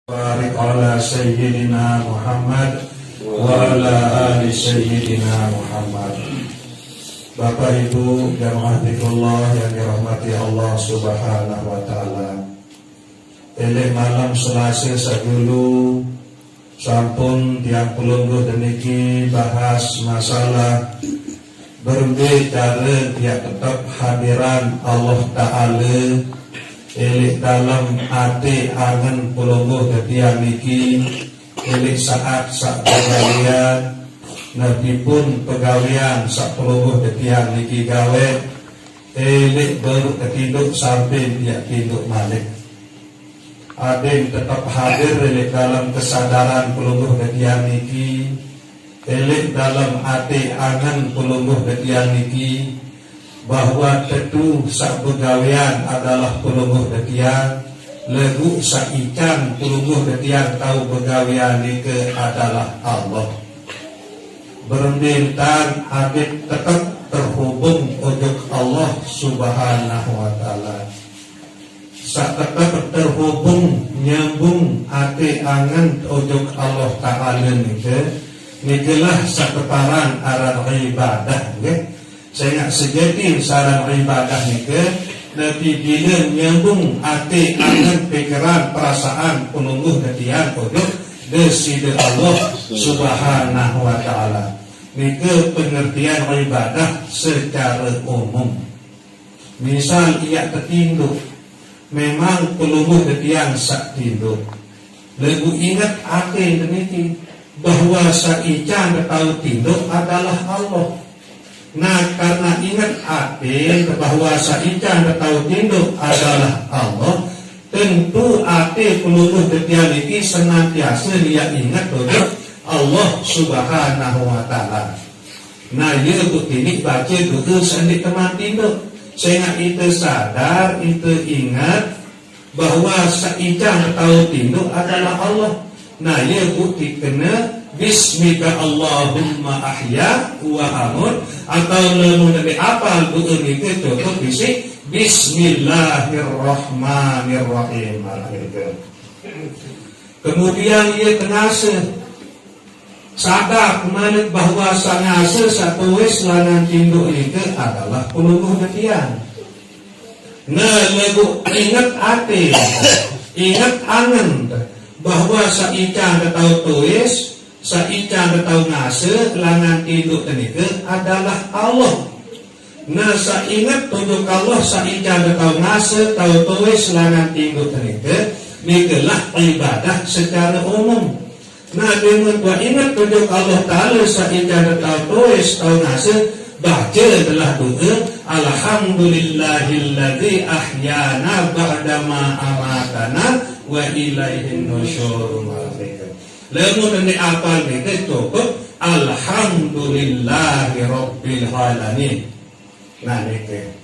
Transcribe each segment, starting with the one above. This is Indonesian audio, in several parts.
Barik ala Sayyidina Muhammad wa ala ali Sayyidina Muhammad. Bapak Ibu jamaah Zikrullah yang dirahmati Allah Subhanahu wa taala. Elek malam Selasa sadulu sampun tiang pelungguh deniki bahas masalah berbicara dia tetap hadiran Allah Ta'ala elik dalam hati angen pelungguh ketian niki elik saat sak pegawaian nabi pun pegawaian sak pelungguh ketian niki gawe elik baru ketinduk sampai dia tinduk malik adem tetap hadir elik dalam kesadaran pelungguh ketian niki elik dalam hati angen pelungguh ketian niki bahwa tentu sak pegawaian adalah pelungguh detian, legu sak ikan pelungguh detian tahu pegawaian itu adalah Allah. Bermintan habib tetap terhubung untuk Allah Subhanahu wa taala. Sak tetap terhubung nyambung hati angan untuk Allah Ta'ala nikelah saketaran aran ibadah nggih. Saya sejati saran ibadah nike nabi bila nyambung hati angan pikiran perasaan penungguh ketian untuk deside Allah Subhanahu wa taala nike pengertian ibadah secara umum. Misal ia tertinduk memang penungguh ketian sak tinduk lagu ingat hati demikian bahwa saican tahu tinduk adalah Allah. Nah karena ingat hati bahwa saican tahu tinduk adalah Allah, tentu hati peluluh ketian ini senantiasa dia ingat bahwa Allah Subhanahu wa taala. Nah dia begini baca dulu sendik teman tinduk sehingga itu sadar, itu ingat bahwa saican tahu tinduk adalah Allah. Nah dia bukti kena Bismika Allahumma ahya wa amut atau lamun nabi apal bukan itu cukup bisik Bismillahirrahmanirrahim. Kemudian ia tenase sadar kemana bahwa sangase satu wis lanang tinduk itu adalah pelungguh ketian. Nah lagu ingat hati, ingat angen bahwa saican tahu tulis saican tahu ngase langan tinduk tenika adalah Allah. Nah saingat tunjuk Allah saican tahu ngase tahu tulis langan tinduk tenika nikelah ibadah secara umum. Nah dengan gua ingat tunjuk Allah Ta'ala saican tahu tulis tahu ngase baca adalah doa alhamdulillahilladzi ahyana ba'dama amatana wa ilaihin nusyur. Lamun ini apal itu cukup alhamdulillahi rabbil alamin. Nah niki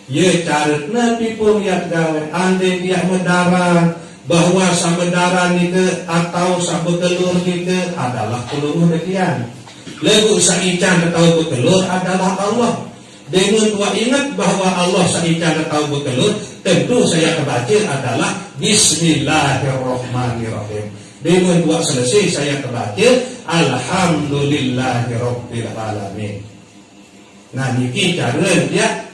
ye carit nabi pun ya gawe ande dia mendaran bahwa sabedaran nike atau sabetelur nike adalah pelungguh ketian. Lagu saican atau betelur adalah Allah. Dengan gua ingat bahwa Allah saican atau betelur, tentu saya kebaca adalah Bismillahirrahmanirrahim. Dengan buat selesai saya kebaca Alhamdulillahirabbil alamin. Nah niki cara dia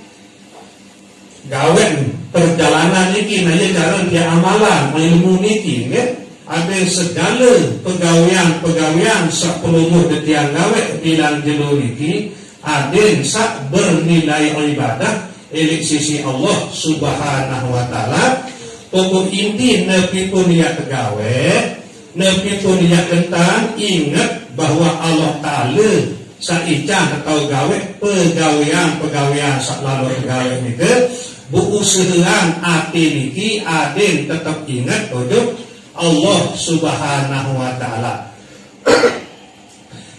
gawen perjalanan niki naya cara dia amalan ilmu niki nggih. Ada segala pegawaian sak pelungguh ketian gawe bilang jelo niki ada sak bernilai ibadah elik sisi Allah Subhanahu wa taala. Pokok inti nabi pun ya tegawe nabi pun dia tentang ingat bahwa Allah Ta'ala saican atau gawe pegawaian selalu pegawai nike bu usahaan hati niki aden tetap ingat untuk Allah Subhanahu wa taala.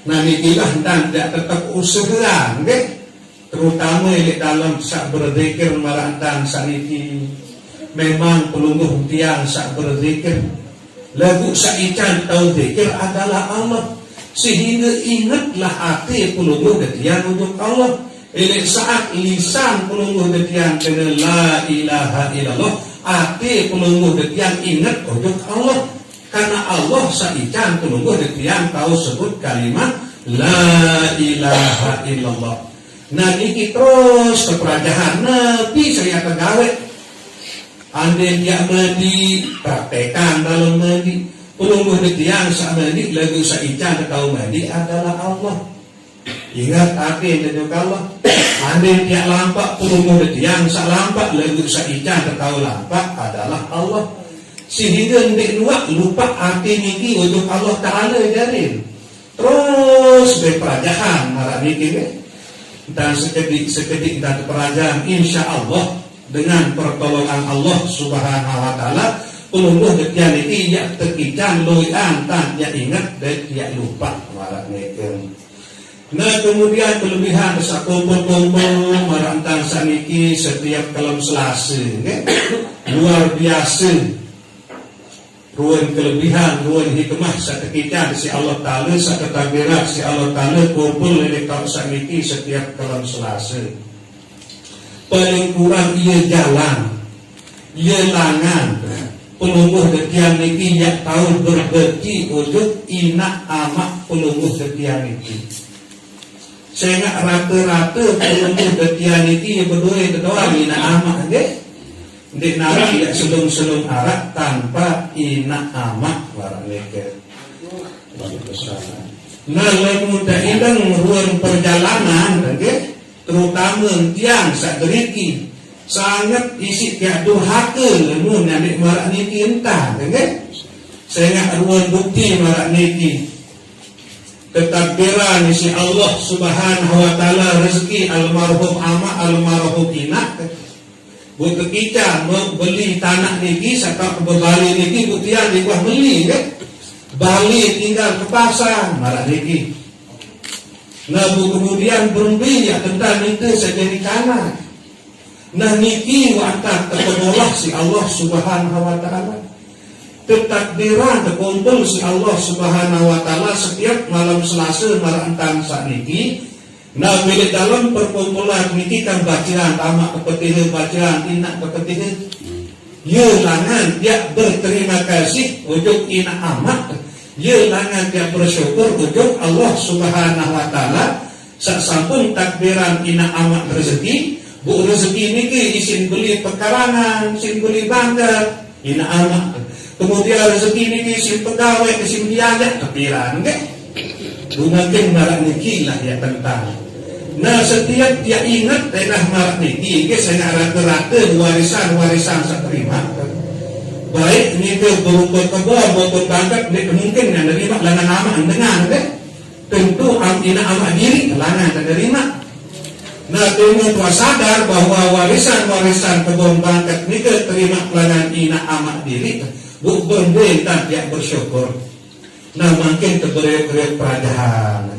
Nah nikilah dan tidak tetap usahaan nggih terutama di dalam sak berzikir marantang saniki memang pelungguh tiang sak berzikir lagu saican tahu zikir adalah Allah sehingga ingatlah hati pelungguh ketian untuk Allah. Ini saat lisan pelungguh ketian kena la ilaha illallah hati pelungguh ketian ingat untuk Allah. Karena Allah saican penunggu detian tahu sebut kalimat la ilaha illallah. Nah niki terus keperajaan Nabi saya pegawai. Andai dia mandi praktekan dalam mandi. Penunggu detian saat mandi lagu saican tahu mandi adalah Allah. Ingat hati dan Allah. Andai dia lampak penunggu detian saat lampak lagu saican tahu lampak adalah Allah. Sehingga ndek lupa arti niki untuk Allah Ta'ala jarin. Terus berperajahan marah niki dan sekedik dan perajaan insya Allah dengan pertolongan Allah Subhanahu Wa Ta'ala pelungguh detian niki ya terkican loian tan ya ingat dan ya lupa marah niki. Nah kemudian kelebihan kumpul-kumpul marah tentang saniki setiap kalam Selasa luar biasa. Ruang kelebihan, ruang hikmah seketika si Allah Ta'ala seketabirat si Allah Ta'ala kumpul dari kawasan ini setiap kalam Selasa. Paling kurang ia jalan, ia langan, pelungguh detian ini yang tahu berbeki wujud inak amak pelungguh detian ini. Sehingga rata-rata pelungguh detian ini berdua inak amak deh. Di nara tidak selung-selung arak tanpa inak amak warang leker. Nah, muda idang ruang perjalanan, terutama tiang saderiki sangat isi tiak durhaka lemun adik marak niki entah, sehingga ruang bukti marak niki ketakbiran isi Allah Subhanahu Wa Ta'ala rezeki almarhum amak almarhum inak. Buat kita membeli tanah niki serta berbalik niki buktian di buah beli balik tinggal ke pasar marah niki. Nah kemudian berumbi ya tentang itu sejadi tanah. Nah niki watak terpenulah si Allah Subhanahu Wa Ta'ala. Ketakdiran terkumpul si Allah Subhanahu Wa Ta'ala setiap malam Selasa marah entang saat niki. Nah, bila dalam perkumpulan ini kan bacaan tamak kepetihan, bacaan inak kepetihan. Ya langan dia berterima kasih untuk inak amat. Ya langan dia bersyukur untuk Allah Subhanahu Wa Ta'ala. Sasampun takbiran inak amat rezeki. Bu rezeki ini isin beli pekarangan, isin beli bangga, inak amat. Kemudian rezeki ini isin pegawai, isin diajak takbiran, mungkin marah niki lah ya tentang. Nah setiap dia ingat daerah marak niki saya rata-rata warisan saya terima. Baik ini ke berupa kebun maupun bangkat mungkin yang terima langan amat dengan tentu ina amat diri langan terima. Nah temu tua sadar bahwa warisan kebun bangkat ini terima langan ina amat diri bukan dan dia bersyukur. Nah makin keberik-berik peradahan,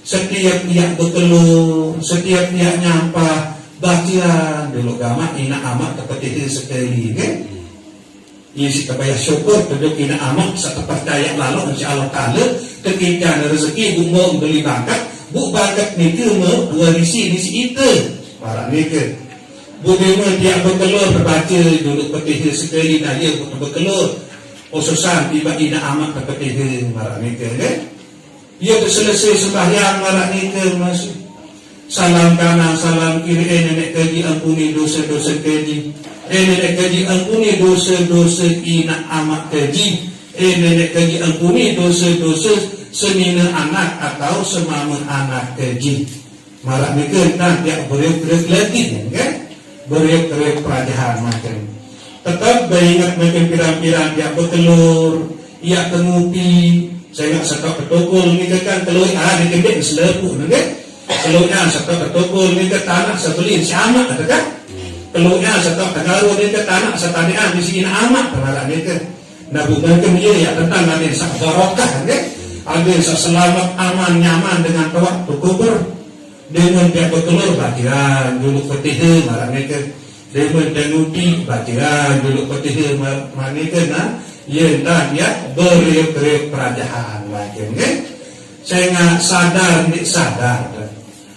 setiap dia berkeluh, setiap dia nyampa bacaan dulu gama ina amat seperti itu sekali, isi kebaya syukur kedua ina amat satu percaya lalu insya Allah Ta'ala ketika rezeki bu beli bangkat, bu bangkat niki mau warisi itu, para niki, bu dia berkeluh terbaca dulu seperti itu sekali, nah dia berkeluh, khususan tiba ina amat seperti itu, para niki, ia selesai sembahyang marak nike masih salam kanan salam kiri nenek kaji ampuni dosa-dosa kaji nenek kaji ampuni dosa-dosa ina amat kaji nenek kaji ampuni dosa-dosa semina anak atau semama anak kaji marak nike dan dia beriak-beriak lagi beriak-beriak perajahan macam tetap beringat makin pirang-pirang dia bertelur ia tengupi saya setok ketokul ni kan telur di kedek selepu nggak telurnya setok ketokul ni ke tanah sebelin sama ada kan telurnya setok tagaru ni ke tanah setanian di sini amat pernah ni ke nah bukan kemudian ya tentang ada sak barokah nggak ada sak selamat aman nyaman dengan tawak kubur dengan dia bertelur bagian dulu petihe marah ni ke dengan tenuti bagian dulu petihe marah ni ke nah ya dan ya beriak-beriak perajahan macam saya nggak sadar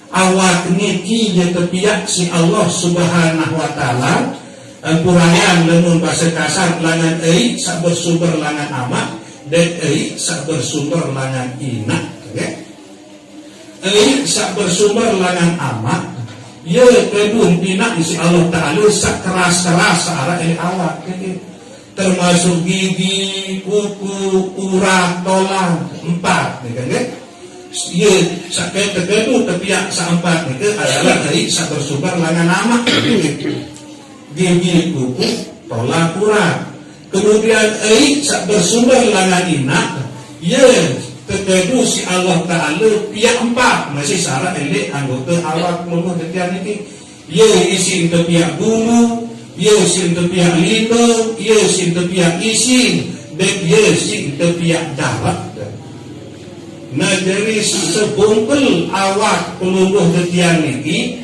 awak niki ya tepiak si Allah Subhanahu Wa Ta'ala Kurangan lemun bahasa kasar langan ei sak bersumber langan amat dan ei sak bersumber langan inak. Ei sak bersumber langan amat ya kedun inak isi Allah Ta'ala sak keras-keras searah ini awak termasuk gigi, kuku, urat, tolang 4 ya sak kedun tepiak sak 4 adalah ei sak bersumber langan amat gigi, kuku, tolak, urat. Kemudian sak bersumber langan inak ya kekedu si Allah Ta'ala pihak 4 masih syarat elek anggota awak mulu detian ini ya isi untuk pihak bulu ya isi untuk pihak lino ya isi untuk pihak isi dan ya isi untuk pihak darat. Nah dari sebungkul awak peluluh detian ini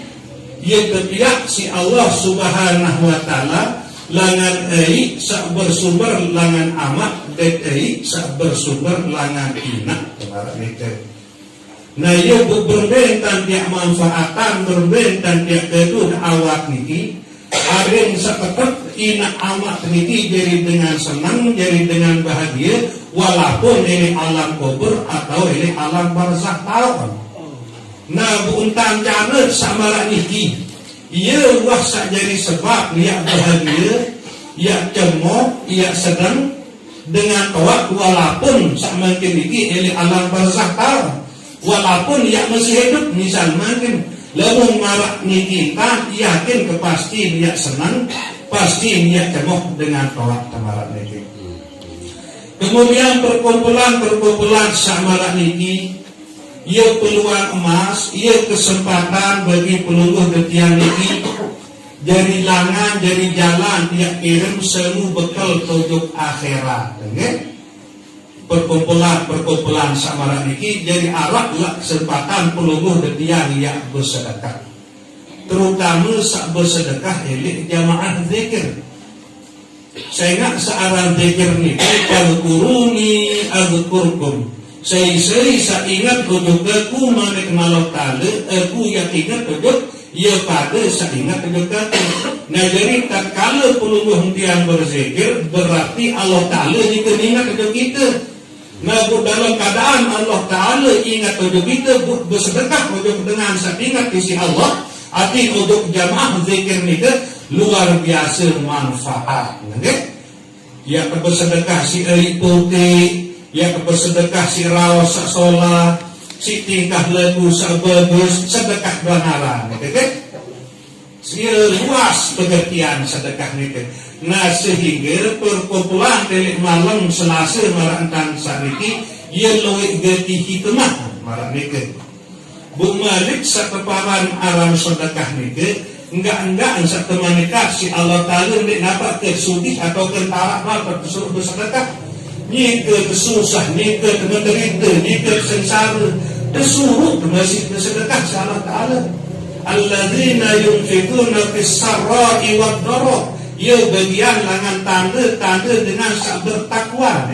ia kepiak si Allah Subhanahu wa Ta'ala langan ei sak bersumber langan amat dan ei sak bersumber langan inak. Nah ia berbentan tiap manfaatan berbentan tiap kedua awak niki aring seketek inak amat niki jadi dengan senang jadi dengan bahagia walaupun ini alam kubur atau ini alam barzakh tahu. Nah buntan jana samara niki ia wah sak jadi sebab ia bahagia ia cemok ia sedang dengan awak walaupun sak mungkin niki eli alam barzakh tahu walaupun ia masih hidup misal mungkin lamun marak niki kan yakin kepasti ia senang pasti ia cemok dengan awak samara niki. Kemudian perkumpulan samara niki ia peluang emas, ia kesempatan bagi peluluh detian ini dari langan, dari jalan tiap kirim semu bekal tujuk akhirat. Perkumpulan samara niki jadi arah lah kesempatan peluluh detian yang bersedekah. Terutama sak bersedekah ini jamaah zikir. Saya ingat searah zikir niki al-quruni al-qurkum. Saya ingat tujuh aku mengenal Allah aku yang ingat tujuh ia pada saya ingat tujuh aku. Nah jadi tak kala peluluh yang berzikir berarti Allah Ta'ala jika ingat tujuh kita. Nah dalam keadaan Allah Ta'ala ingat tujuh kita bersedekah tujuh dengan saya ingat isi Allah arti untuk jamaah zikir ni luar biasa manfaat. Ya bersedekah si eri putih ya bersedekah si rawas sak solat si tingkah lagu sak bagus sedekah banaran si luas pengertian sedekah niki. Nah sehingga perkumpulan dari malam Selasa marantan sariki ia luwih geti hikmah marang niki Bu Malik sakeparan aram sedekah niki enggak sak temanikah si Allah Ta'ala nek dapat kesudi atau kentara mal bersuruh bersedekah nyika kesusah, nyika menderita, nyika sengsara disuruh masih bersedekah si Allah Ta'ala. Alladzina yunfikuna fis sarra'i wad dharra ia bagian langan tanda dengan sak bertakwa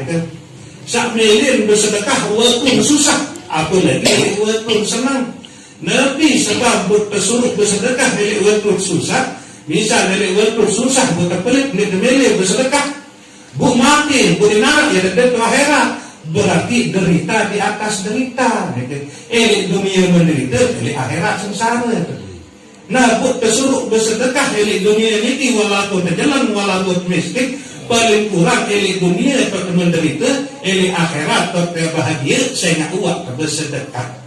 sak melin bersedekah walaupun susah apalagi walaupun senang. Nabi sebab bersuruh bersedekah dari walaupun susah misal dari walaupun susah berkepelit melin bersedekah bu mati, bu dinarak ya dan akhirat berarti derita di atas derita. Dunia menderita, akhirat sengsara. Nah, bu tersuruh bersedekah dunia ini walaupun terjalan walaupun miskin paling kurang dunia atau menderita, akhirat atau bahagia saya nak buat bersedekah.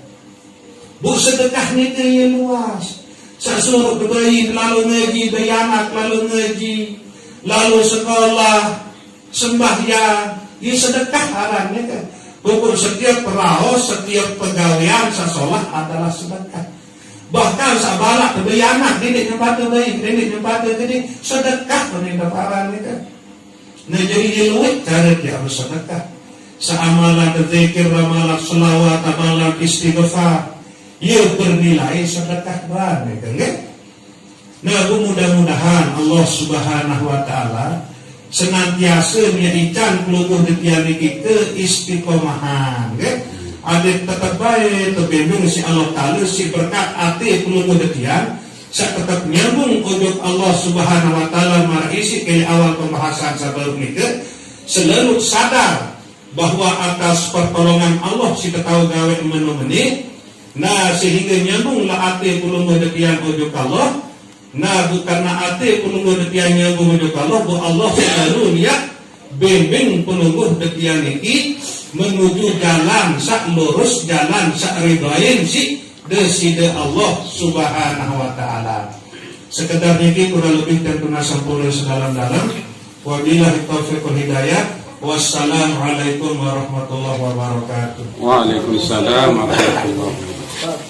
Bu sedekah ini yang luas. Saya suruh berbayi lalu ngaji, bayanak lalu ngaji, lalu sekolah sembahyang, ia sedekah arahnya kan. Pokok setiap perahu, setiap pegawaian sasolah adalah sedekah. Bahkan sabalak kebayanak, didik nyempata bayi, didik nyempata gede, sedekah penindak arahnya kan. Nah jadi iluit cara dia bersedekah. Seamalan berzikir, amalan selawat, amalan istighfar, ia bernilai sedekah banyak kan. Nah mudah-mudahan Allah Subhanahu wa Ta'ala senantiasa menjadikan peluluh detian kita istiqomahan ada tetap baik terbimbing si Allah Ta'ala si berkat hati peluluh detian sak tetap nyambung ujug Allah Subhanahu wa taala marisi ke awal pembahasan sebelum ini selalu sadar bahwa atas pertolongan Allah kita tahu gawe menu-meni. Nah sehingga nyambung lah ate pulung depian ujug Allah. Nah bukan na ate pulung depian nyambung ujug Allah, bu Allah selalu niat bimbing penunggu depian iki menuju jalan sak lurus, jalan sak ridhain si deside Allah Subhanahu wa taala. Sekedar niki kurang lebih tentunya sempurna sedalam-dalam. Wabillahi taufiq wal hidayah. Wassalamualaikum warahmatullahi wabarakatuh. Waalaikumsalam warahmatullahi wabarakatuh.